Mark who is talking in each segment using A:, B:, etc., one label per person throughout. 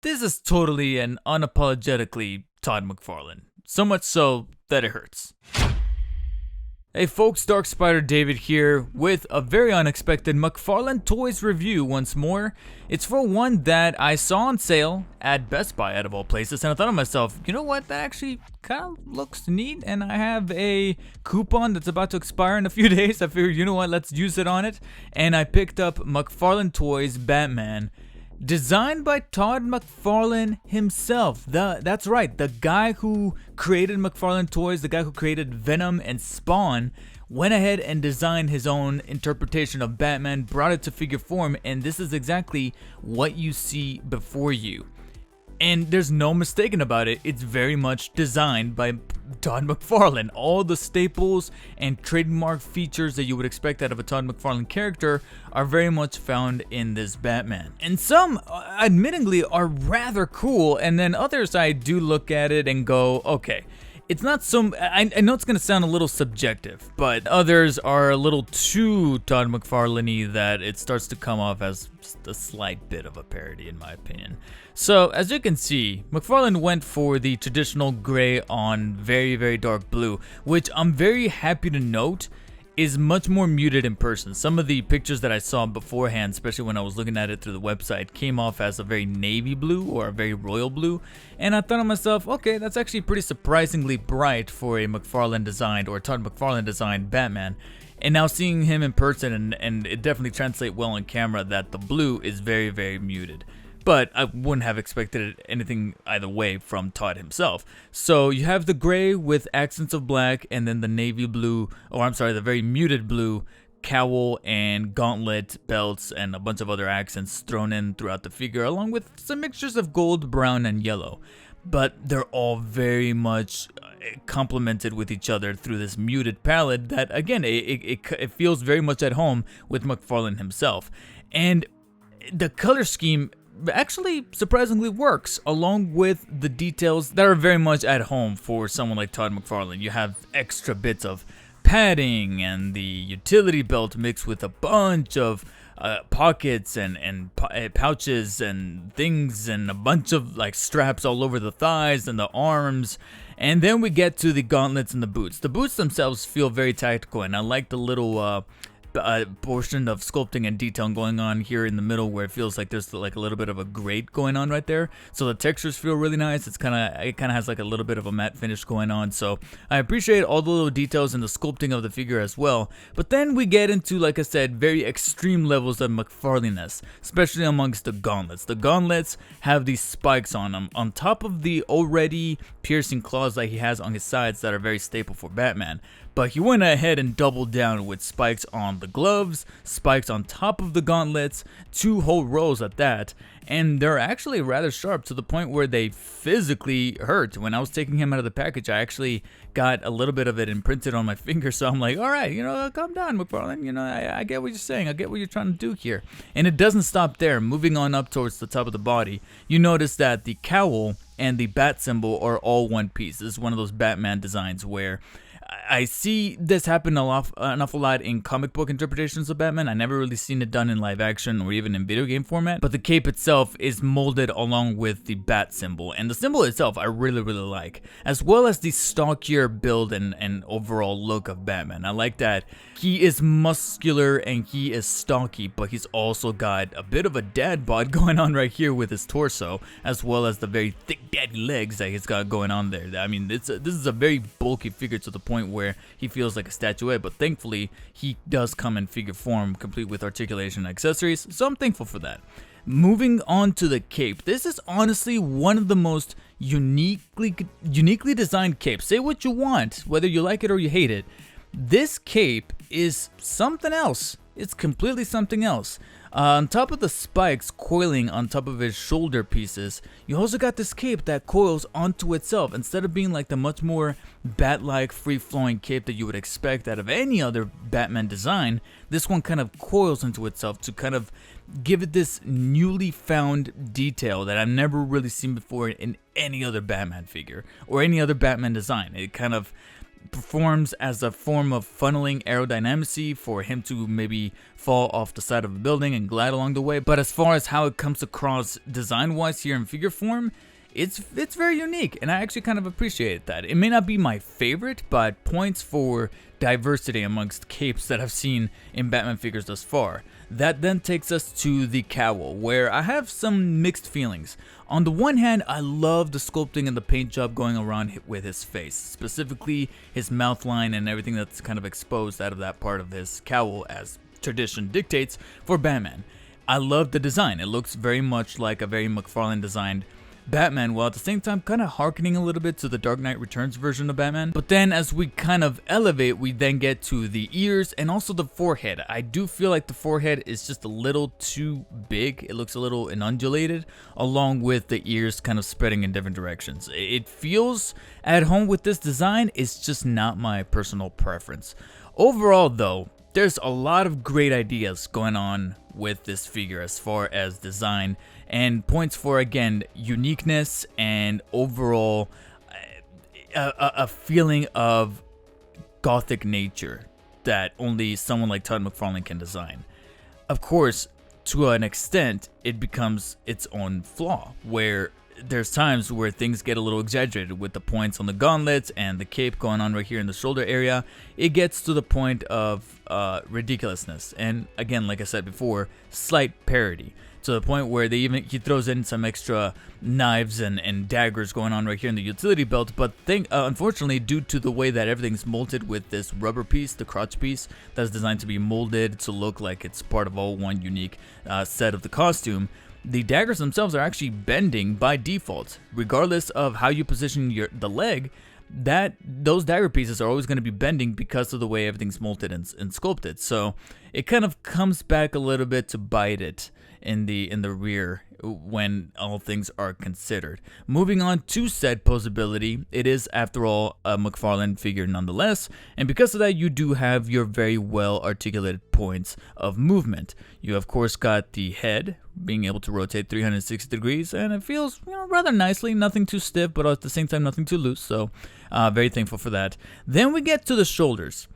A: This is totally and unapologetically Todd McFarlane. So much so that it hurts. Hey folks, Dark Spider David here with a very unexpected McFarlane Toys review once more. It's for one that I saw on sale at Best Buy out of all places, and I thought to myself, you know what, that actually kind of looks neat, and I have a coupon that's about to expire in a few days. I figured, you know what, let's use it on it, and I picked up McFarlane Toys Batman. Designed by Todd McFarlane himself. That's right, the guy who created McFarlane Toys, the guy who created Venom and Spawn, went ahead and designed his own interpretation of Batman, brought it to figure form, and this is exactly what you see before you. And there's no mistaking about it, it's very much designed by Todd McFarlane. All the staples and trademark features that you would expect out of a Todd McFarlane character are very much found in this Batman. And some, admittingly, are rather cool, and then others I do look at it and go, okay, it's not so, I know it's going to sound a little subjective, but others are a little too Todd McFarlane-y that it starts to come off as just a slight bit of a parody in my opinion. So as you can see, McFarlane went for the traditional gray on very, very dark blue, which I'm very happy to note is much more muted in person. Some of the pictures that I saw beforehand, especially when I was looking at it through the website, came off as a very navy blue or a very royal blue, and I thought to myself, okay, that's actually pretty surprisingly bright for a McFarlane designed or Todd McFarlane designed Batman. And now seeing him in person, and it definitely translates well on camera that the blue is very, very muted. But I wouldn't have expected anything either way from Todd himself. So you have the gray with accents of black, and then the navy blue, or I'm sorry, the very muted blue cowl and gauntlet belts and a bunch of other accents thrown in throughout the figure, along with some mixtures of gold, brown, and yellow. But they're all very much complemented with each other through this muted palette that, again, it feels very much at home with McFarlane himself. And the color scheme actually surprisingly works, along with the details that are very much at home for someone like Todd McFarlane. You have extra bits of padding and the utility belt mixed with a bunch of pockets and pouches and things, and a bunch of like straps all over the thighs and the arms. And then we get to the gauntlets and the boots. The boots themselves feel very tactical, and I like the little portion of sculpting and detailing going on here in the middle, where it feels like there's like a little bit of a grate going on right there. So the textures feel really nice. It kind of has like a little bit of a matte finish going on. So I appreciate all the little details and the sculpting of the figure as well. But then we get into, like I said, very extreme levels of McFarlane-ness, especially amongst the gauntlets. The gauntlets have these spikes on them, on top of the already piercing claws that he has on his sides that are very staple for Batman. But he went ahead and doubled down with spikes on the gloves, spikes on top of the gauntlets, 2 whole rows at that, and they're actually rather sharp to the point where they physically hurt. When I was taking him out of the package, I actually got a little bit of it imprinted on my finger, so I'm like, alright, calm down, McFarlane, I get what you're saying, I get what you're trying to do here. And it doesn't stop there. Moving on up towards the top of the body, you notice that the cowl and the bat symbol are all one piece. This is one of those Batman designs where I see this happen an awful lot in comic book interpretations of Batman. I never really seen it done in live action or even in video game format. But the cape itself is molded along with the bat symbol. And the symbol itself I really, really like. As well as the stockier build and overall look of Batman. I like that he is muscular and he is stocky, but he's also got a bit of a dad bod going on right here with his torso. As well as the very thick daddy legs that he's got going on there. I mean, this is a very bulky figure to the point where he feels like a statuette, but thankfully he does come in figure form complete with articulation and accessories, so I'm thankful for that. Moving on to the cape, this is honestly one of the most uniquely designed capes. Say what you want, whether you like it or you hate it. This cape is something else. It's completely something else. On top of the spikes coiling on top of his shoulder pieces, you also got this cape that coils onto itself. Instead of being like the much more bat-like free-flowing cape that you would expect out of any other Batman design, this one kind of coils into itself to kind of give it this newly found detail that I've never really seen before in any other Batman figure or any other Batman design. It kind of performs as a form of funneling aerodynamicy for him to maybe fall off the side of a building and glide along the way. But as far as how it comes across design-wise here in figure form, it's very unique, and I actually kind of appreciate that. It may not be my favorite, but points for diversity amongst capes that I've seen in Batman figures thus far. That then takes us to the cowl, where I have some mixed feelings. On the one hand, I love the sculpting and the paint job going around with his face, specifically his mouth line and everything that's kind of exposed out of that part of his cowl, as tradition dictates for Batman. I love the design. It looks very much like a very McFarlane designed Batman, while at the same time kind of harkening a little bit to the Dark Knight Returns version of Batman. But then as we kind of elevate, we then get to the ears and also the forehead. I do feel like the forehead is just a little too big. It looks a little inundulated, along with the ears kind of spreading in different directions. It feels at home with this design. It's just not my personal preference. Overall though, there's a lot of great ideas going on with this figure as far as design, and points for, again, uniqueness and overall a feeling of gothic nature that only someone like Todd McFarlane can design. Of course, to an extent, it becomes its own flaw, where there's times where things get a little exaggerated with the points on the gauntlets and the cape going on right here in the shoulder area. It gets to the point of ridiculousness, and again, like I said before, slight parody, to the point where he throws in some extra knives and daggers going on right here in the utility belt. But unfortunately, due to the way that everything's molded with this rubber piece, the crotch piece, that's designed to be molded to look like it's part of all one unique set of the costume, the daggers themselves are actually bending by default. Regardless of how you position the leg, those dagger pieces are always going to be bending because of the way everything's molded and sculpted. So it kind of comes back a little bit to bite it in the rear when all things are considered. Moving on to said posability, it is, after all, a McFarlane figure nonetheless, and because of that, you do have your very well articulated points of movement. You of course got the head being able to rotate 360 degrees, and it feels rather nicely, nothing too stiff, but at the same time nothing too loose, so very thankful for that. Then we get to the shoulders.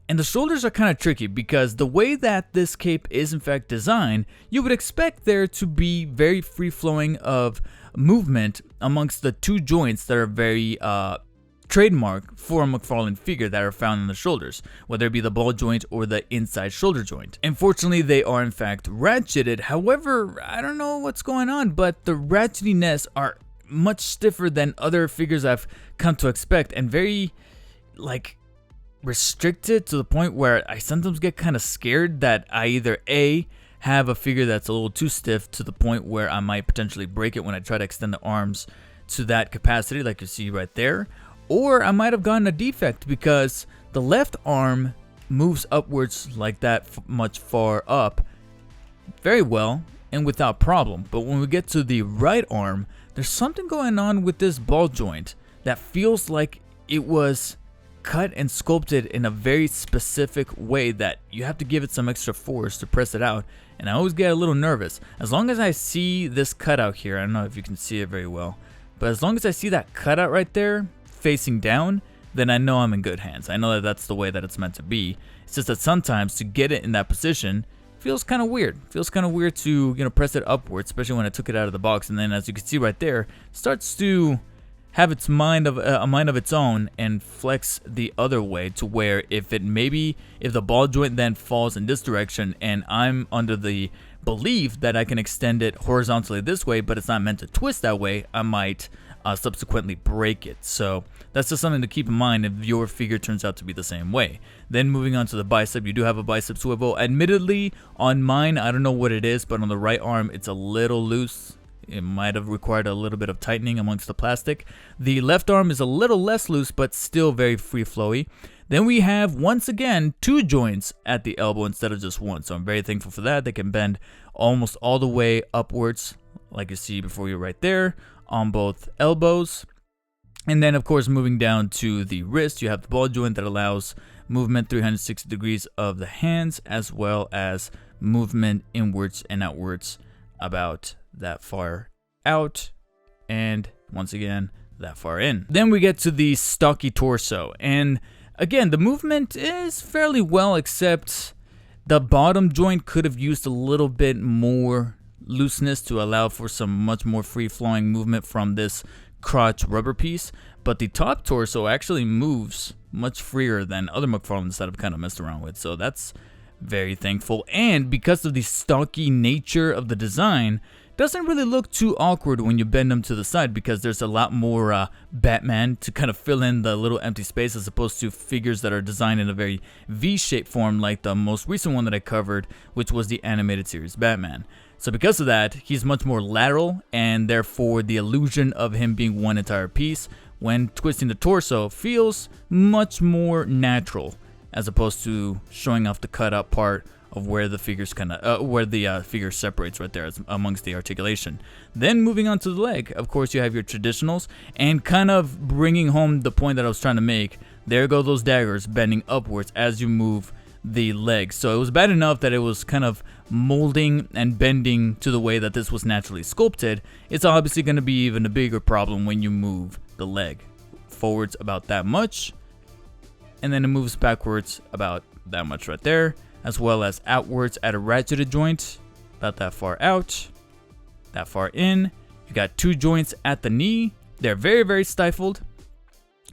A: And the shoulders are kind of tricky because the way that this cape is in fact designed, you would expect there to be very free-flowing of movement amongst the two joints that are very trademark for a McFarlane figure that are found in the shoulders, whether it be the ball joint or the inside shoulder joint. Unfortunately, they are in fact ratcheted. However, I don't know what's going on, but the ratchetiness are much stiffer than other figures I've come to expect, and very, restricted to the point where I sometimes get kind of scared that I either A, have a figure that's a little too stiff to the point where I might potentially break it when I try to extend the arms to that capacity, like you see right there, or I might have gotten a defect because the left arm moves upwards like that much far up very well and without problem. But when we get to the right arm, there's something going on with this ball joint that feels like it was cut and sculpted in a very specific way that you have to give it some extra force to press it out, and I always get a little nervous. As long as I see this cutout here, I don't know if you can see it very well, but as long as I see that cutout right there facing down, then I know I'm in good hands. I know that that's the way that it's meant to be. It's just that sometimes to get it in that position feels kind of weird. Feels kind of weird to press it upwards, especially when I took it out of the box, and then as you can see right there, starts to have its mind of a mind of its own and flex the other way, to where if the ball joint then falls in this direction and I'm under the belief that I can extend it horizontally this way, but it's not meant to twist that way, I might subsequently break it. So that's just something to keep in mind if your figure turns out to be the same way. Then moving on to the bicep, you do have a bicep swivel. Admittedly, on mine, I don't know what it is, but on the right arm, it's a little loose. It might have required a little bit of tightening amongst the plastic. The left arm is a little less loose, but still very free flowy. Then we have, once again, two joints at the elbow instead of just one. So I'm very thankful for that. They can bend almost all the way upwards, like you see before you right there, on both elbows. And then, of course, moving down to the wrist, you have the ball joint that allows movement 360 degrees of the hands, as well as movement inwards and outwards about that far out, and once again that far in. Then we get to the stocky torso, and Again, the movement is fairly well, except the bottom joint could have used a little bit more looseness to allow for some much more free-flowing movement from this crotch rubber piece. But the top torso actually moves much freer than other McFarlanes that I've kind of messed around with. So that's very thankful. And because of the stocky nature of the design, doesn't really look too awkward when you bend them to the side, because there's a lot more Batman to kind of fill in the little empty space, as opposed to figures that are designed in a very V-shaped form like the most recent one that I covered, which was the animated series Batman. So because of that, he's much more lateral, and therefore the illusion of him being one entire piece when twisting the torso feels much more natural, as opposed to showing off the cutout part of where the figures figure separates right there amongst the articulation. Then moving on to the leg, of course you have your traditionals, and kind of bringing home the point that I was trying to make. There go those daggers bending upwards as you move the leg. So it was bad enough that it was kind of molding and bending to the way that this was naturally sculpted. It's obviously going to be even a bigger problem when you move the leg forwards about that much, and then it moves backwards about that much right there, as well as outwards at a ratcheted joint, about that far out, that far in. You got two joints at the knee. They're very, very stifled,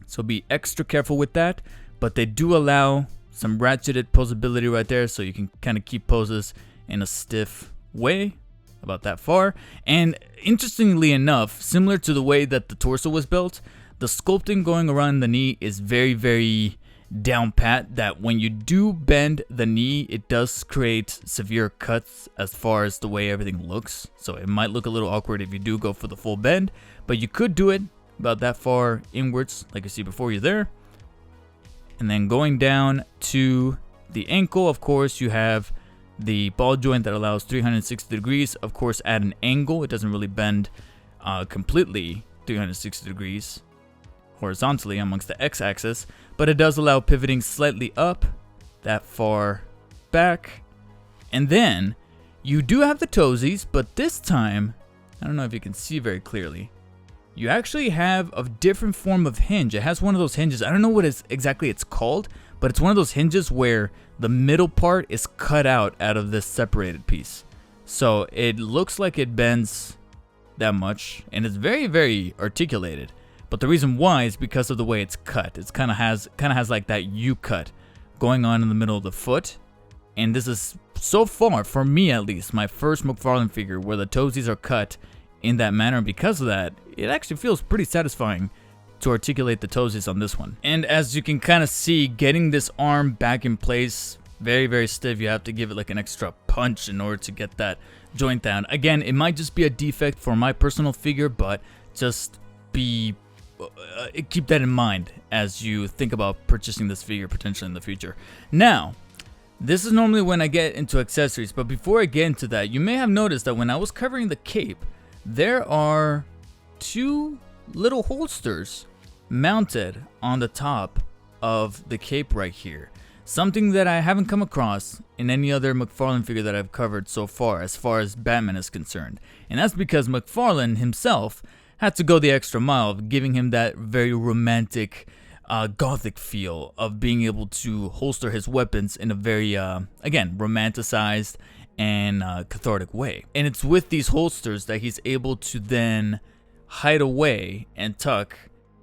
A: so be extra careful with that, but they do allow some ratcheted posability right there, so you can kind of keep poses in a stiff way, about that far. And interestingly enough, similar to the way that the torso was built, the sculpting going around the knee is very, very down pat, that when you do bend the knee, it does create severe cuts as far as the way everything looks. So it might look a little awkward if you do go for the full bend, but you could do it about that far inwards, like you see before you there. And then going down to the ankle, of course, you have the ball joint that allows 360 degrees, of course, at an angle. It doesn't really bend completely 360 degrees horizontally amongst the x-axis, but it does allow pivoting slightly up, that far back. And then you do have the toesies, but this time, I don't know if you can see very clearly, you actually have a different form of hinge. It has one of those hinges, I don't know what exactly it's called, but it's one of those hinges where the middle part is cut out of this separated piece. So it looks like it bends that much, and it's very, very articulated. But the reason why is because of the way it's cut. It kind of has like that U cut going on in the middle of the foot. And this is, so far, for me at least, my first McFarlane figure where the toesies are cut in that manner. And because of that, it actually feels pretty satisfying to articulate the toesies on this one. And as you can kind of see, getting this arm back in place, very, very stiff. You have to give it like an extra punch in order to get that joint down. Again, it might just be a defect for my personal figure, but just keep that in mind as you think about purchasing this figure potentially in the future. Now, this is normally when I get into accessories, but before I get into that, you may have noticed that when I was covering the cape, there are two little holsters mounted on the top of the cape right here. Something that I haven't come across in any other McFarlane figure that I've covered so far as Batman is concerned. And that's because McFarlane himself had to go the extra mile, giving him that very romantic, gothic feel of being able to holster his weapons in a very, again, romanticized and cathartic way. And it's with these holsters that he's able to then hide away and tuck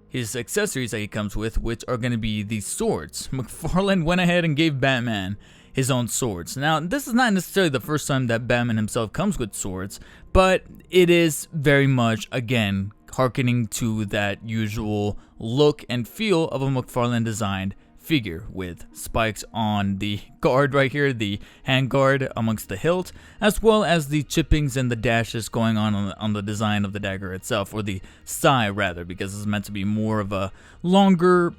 A: his accessories that he comes with, which are going to be these swords. McFarlane went ahead and gave Batman his own swords. Now, this is not necessarily the first time that Batman himself comes with swords, but it is very much, again, hearkening to that usual look and feel of a McFarlane designed figure, with spikes on the guard right here, the hand guard amongst the hilt, as well as the chippings and the dashes going on the design of the dagger itself, or the sai rather, because it's meant to be more of a longer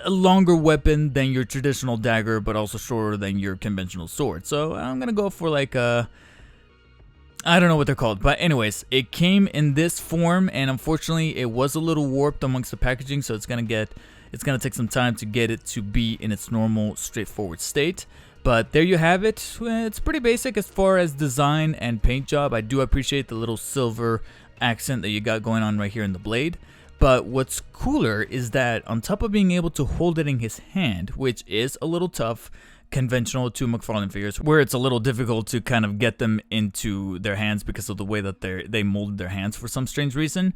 A: weapon than your traditional dagger, but also shorter than your conventional sword. So I'm gonna go for like a, I don't know what they're called, but anyways, it came in this form, and unfortunately it was a little warped amongst the packaging, so it's gonna take some time to get it to be in its normal straightforward state. But there you have it. It's pretty basic as far as design and paint job. I do appreciate the little silver accent that you got going on right here in the blade. But what's cooler is that on top of being able to hold it in his hand, which is a little tough, conventional to McFarlane figures, where it's a little difficult to kind of get them into their hands because of the way that they molded their hands for some strange reason.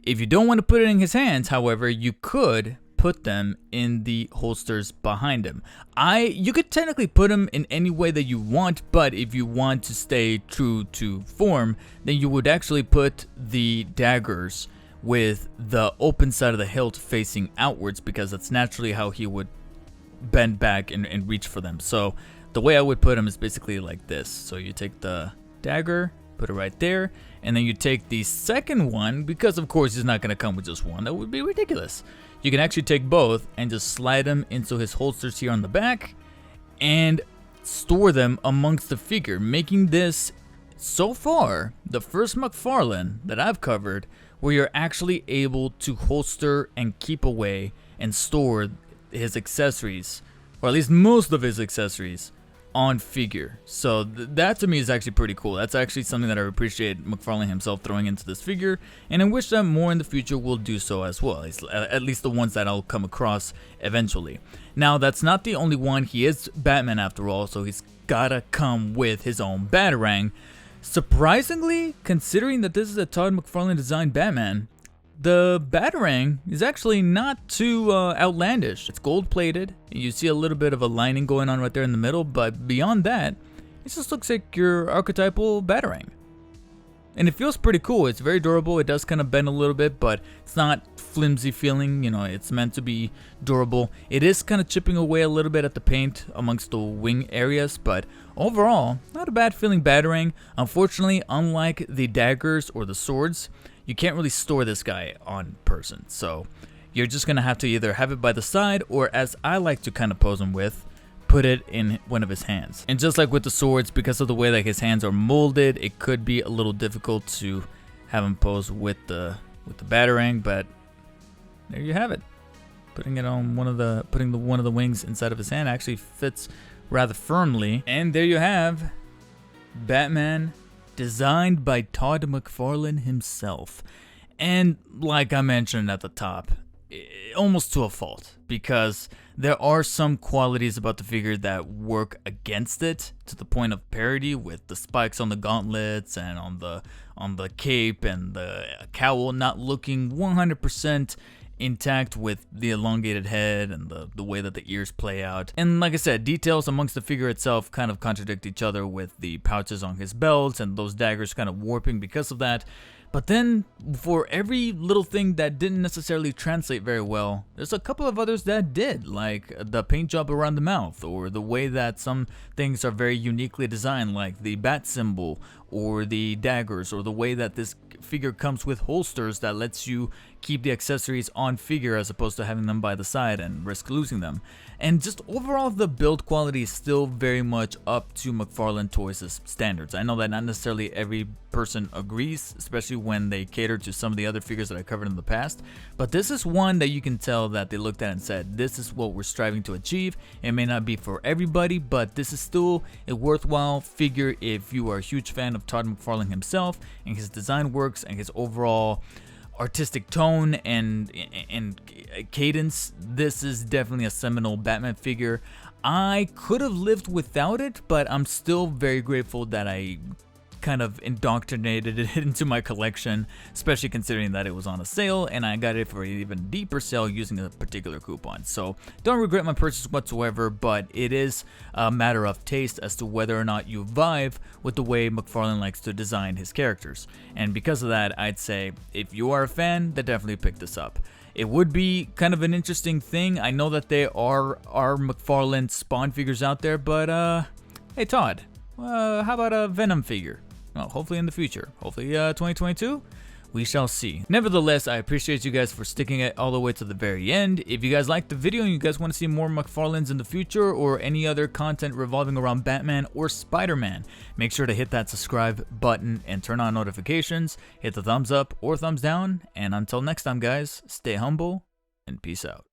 A: If you don't want to put it in his hands, however, you could put them in the holsters behind him. You could technically put them in any way that you want, but if you want to stay true to form, then you would actually put the daggers with the open side of the hilt facing outwards, because that's naturally how he would bend back and reach for them. So the way I would put them is basically like this. So you take the dagger, put it right there, and then you take the second one, because of course he's not going to come with just one. That would be ridiculous. You can actually take both and just slide them into his holsters here on the back and store them amongst the figure, making this, so far, the first McFarlane that I've covered where you're actually able to holster and keep away and store his accessories, or at least most of his accessories, on figure. So that to me is actually pretty cool. That's actually something that I appreciate McFarlane himself throwing into this figure, and I wish that more in the future will do so as well, at least the ones that I'll come across eventually. Now, that's not the only one. He is Batman after all, so he's gotta come with his own Batarang. Surprisingly, considering that this is a Todd McFarlane designed Batman, the Batarang is actually not too outlandish. It's gold plated. You see a little bit of a lining going on right there in the middle, but beyond that, it just looks like your archetypal Batarang. And it feels pretty cool. It's very durable. It does kind of bend a little bit, but it's not flimsy feeling. You know, it's meant to be durable. It is kind of chipping away a little bit at the paint amongst the wing areas, but overall, not a bad feeling Batarang. Unfortunately, unlike the daggers or the swords, you can't really store this guy on person. So you're just going to have to either have it by the side, or as I like to kind of pose him with, put it in one of his hands. And just like with the swords, because of the way that his hands are molded, it could be a little difficult to have him pose with the Batarang, but there you have it. Putting it on one of the wings inside of his hand actually fits rather firmly. And there you have Batman, designed by Todd McFarlane himself. And like I mentioned at the top, almost to a fault, because there are some qualities about the figure that work against it to the point of parody, with the spikes on the gauntlets and on the cape and the cowl not looking 100% intact with the elongated head and the way that the ears play out. And like I said, details amongst the figure itself kind of contradict each other, with the pouches on his belt and those daggers kind of warping because of that. But then, for every little thing that didn't necessarily translate very well, there's a couple of others that did, like the paint job around the mouth, or the way that some things are very uniquely designed, like the bat symbol, or the daggers, or the way that this figure comes with holsters that lets you keep the accessories on figure as opposed to having them by the side and risk losing them. And just overall, the build quality is still very much up to McFarlane Toys' standards. I know that not necessarily every person agrees, especially when they cater to some of the other figures that I covered in the past, but this is one that you can tell that they looked at and said, this is what we're striving to achieve. It may not be for everybody, but this is still a worthwhile figure if you are a huge fan of Todd McFarlane himself and his design works and his overall artistic tone and cadence. This is definitely a seminal Batman figure. I could have lived without it, but I'm still very grateful that I kind of indoctrinated it into my collection, especially considering that it was on a sale and I got it for an even deeper sale using a particular coupon. So don't regret my purchase whatsoever, but it is a matter of taste as to whether or not you vibe with the way McFarlane likes to design his characters. And because of that, I'd say if you are a fan, then definitely pick this up. It would be kind of an interesting thing. I know that there are McFarlane Spawn figures out there, but hey Todd, how about a Venom figure? Well, hopefully in the future. Hopefully 2022? We shall see. Nevertheless, I appreciate you guys for sticking it all the way to the very end. If you guys liked the video and you guys want to see more McFarlanes in the future, or any other content revolving around Batman or Spider-Man, make sure to hit that subscribe button and turn on notifications. Hit the thumbs up or thumbs down. And until next time, guys, stay humble and peace out.